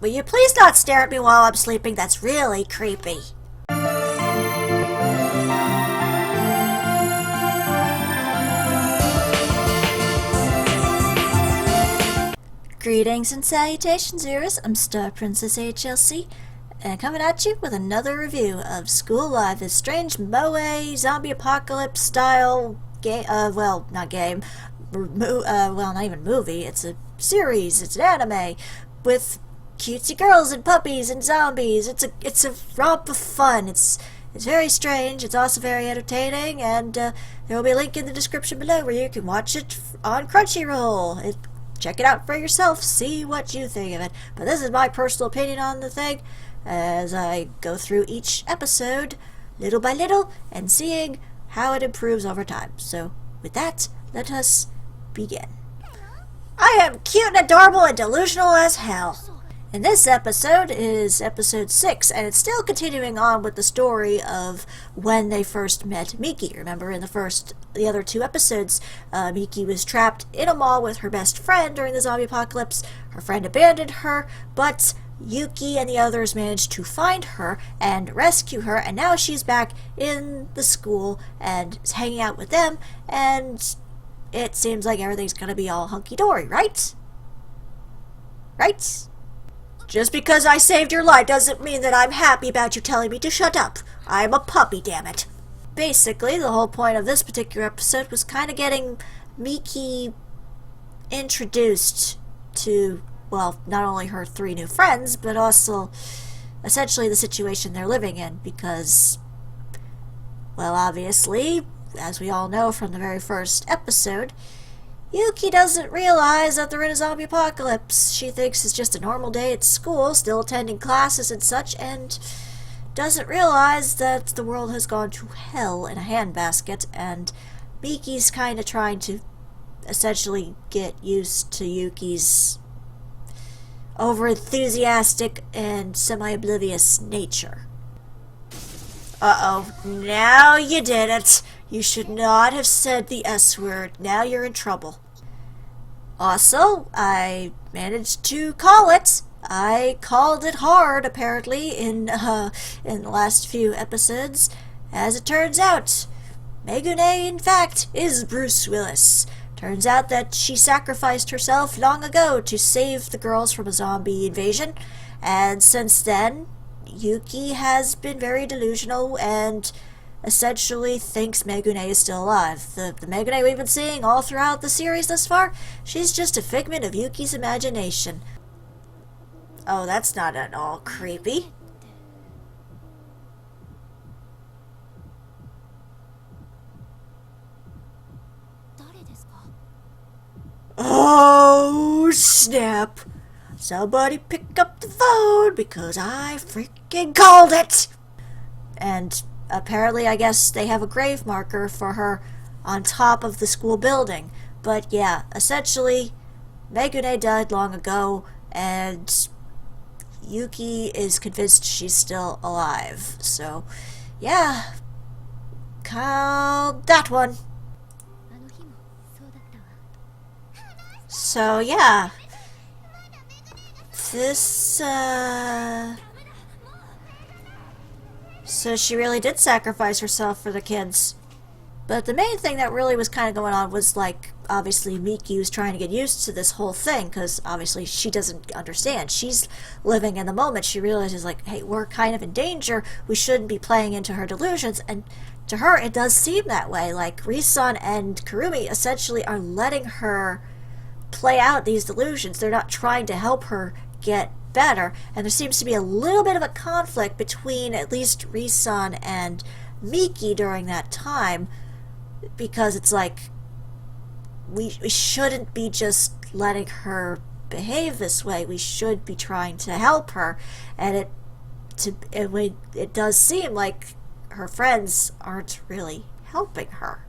Will you please not stare at me while I'm sleeping? That's really creepy. Greetings and salutations, viewers. I'm StarPrincessHLC, and coming at you with another review of School Live, this strange moe zombie apocalypse style game. Not game. Not even movie. It's a series. It's an anime with cutesy girls and puppies and zombies. It's a romp of fun. It's very strange. It's also very entertaining, and there will be a link in the description below where you can watch it on Crunchyroll. Check it out for yourself, see what you think of it. But this is my personal opinion on the thing, as I go through each episode, little by little, and seeing how it improves over time. So, with that, let us begin. I am cute and adorable and delusional as hell. And this episode is episode 6, and it's still continuing on with the story of when they first met Miki. Remember, in the other 2 episodes, Miki was trapped in a mall with her best friend during the zombie apocalypse. Her friend abandoned her, but Yuki and the others managed to find her and rescue her, and now she's back in the school and is hanging out with them, and it seems like everything's gonna be all hunky-dory, right? Right? Just because I saved your life doesn't mean that I'm happy about you telling me to shut up. I'm a puppy, damn it. Basically, the whole point of this particular episode was kind of getting Miki introduced to, well, not only her 3 new friends, but also essentially the situation they're living in, because, well, obviously, as we all know from the very first episode, Yuki doesn't realize that they're in a zombie apocalypse. She thinks it's just a normal day at school, still attending classes and such, and doesn't realize that the world has gone to hell in a handbasket, and Miki's kind of trying to essentially get used to Yuki's overenthusiastic and semi-oblivious nature. Uh-oh, now you did it. You should not have said the S word. Now you're in trouble. Also, I managed to call it. I called it hard, apparently, in the last few episodes. As it turns out, Megune, in fact, is Bruce Willis. Turns out that she sacrificed herself long ago to save the girls from a zombie invasion, and since then, Yuki has been very delusional and essentially thinks Megune is still alive. The Megune we've been seeing all throughout the series thus far, she's just a figment of Yuki's imagination. Oh, that's not at all creepy. Oh, snap. Somebody pick up the phone because I freaking called it. And apparently, I guess they have a grave marker for her on top of the school building. But yeah, essentially, Megune died long ago, and Yuki is convinced she's still alive. So, yeah, call that one. So, yeah, so she really did sacrifice herself for the kids. But the main thing that really was kind of going on was, like, obviously Miki was trying to get used to this whole thing, because obviously she doesn't understand. She's living in the moment. She realizes, like, hey, we're kind of in danger. We shouldn't be playing into her delusions. And to her, it does seem that way. Like, Risan and Kurumi essentially are letting her play out these delusions. They're not trying to help her get better, and there seems to be a little bit of a conflict between at least Risan and Miki during that time, because it's like we shouldn't be just letting her behave this way. We should be trying to help her, and it does seem like her friends aren't really helping her.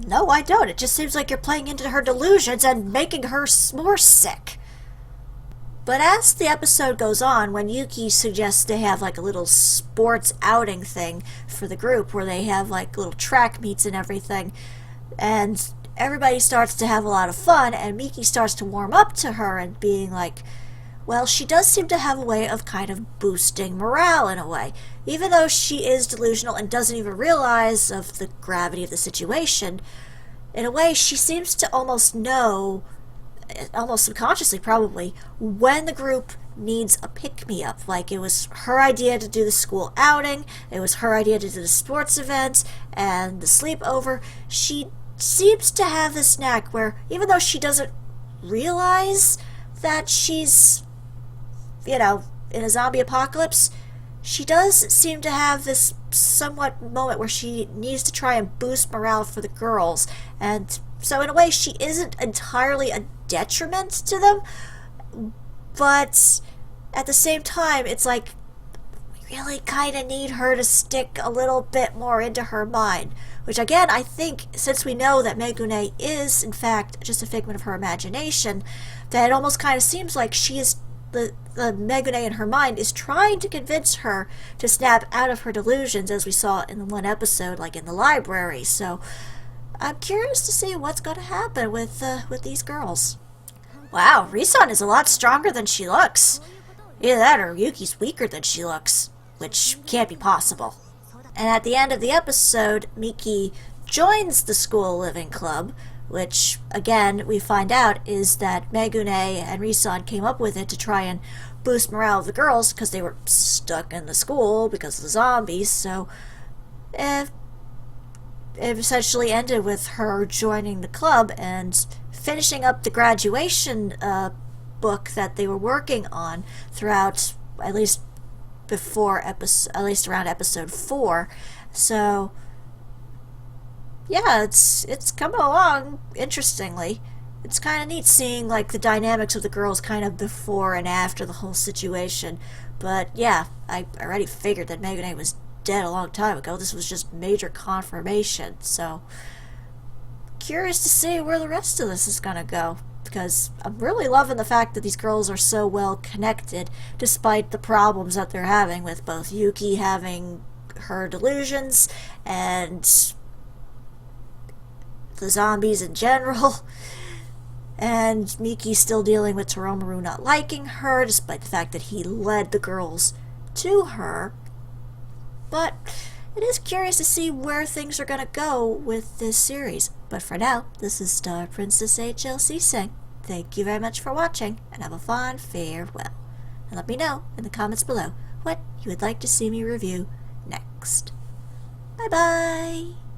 No, I don't. It just seems like you're playing into her delusions and making her more sick. But as the episode goes on, when Yuki suggests they have like a little sports outing thing for the group where they have like little track meets and everything, and everybody starts to have a lot of fun, and Miki starts to warm up to her and being like, well, she does seem to have a way of kind of boosting morale in a way. Even though she is delusional and doesn't even realize of the gravity of the situation, in a way she seems to almost know, almost subconsciously probably, when the group needs a pick-me-up. Like, it was her idea to do the school outing, it was her idea to do the sports event, and the sleepover. She seems to have this knack where, even though she doesn't realize that she's, in a zombie apocalypse, she does seem to have this somewhat moment where she needs to try and boost morale for the girls. And so in a way, she isn't entirely a detriment to them, but at the same time, it's like, we really kind of need her to stick a little bit more into her mind. Which again, I think, since we know that Megune is, in fact, just a figment of her imagination, that it almost kind of seems like she is, the Megune in her mind is trying to convince her to snap out of her delusions, as we saw in the one episode, like in the library. So I'm curious to see what's going to happen with these girls. Wow, Risan is a lot stronger than she looks. Either that or Yuki's weaker than she looks, which can't be possible. And at the end of the episode, Miki joins the school living club, which, again, we find out is that Megune and Risan came up with it to try and boost morale of the girls because they were stuck in the school because of the zombies. So it essentially ended with her joining the club and finishing up the graduation book that they were working on throughout, at least around episode 4. So yeah, it's coming along interestingly. It's kind of neat seeing like the dynamics of the girls kind of before and after the whole situation. But yeah, I already figured that Megune was dead a long time ago. This was just major confirmation. So curious to see where the rest of this is gonna go, because I'm really loving the fact that these girls are so well connected despite the problems that they're having with both Yuki having her delusions and the zombies in general, and Miki still dealing with Toromaru not liking her despite the fact that he led the girls to her. But it is curious to see where things are going to go with this series. But for now, this is StarPrincessHLC saying thank you very much for watching, and have a fond farewell. And let me know in the comments below what you would like to see me review next. Bye bye!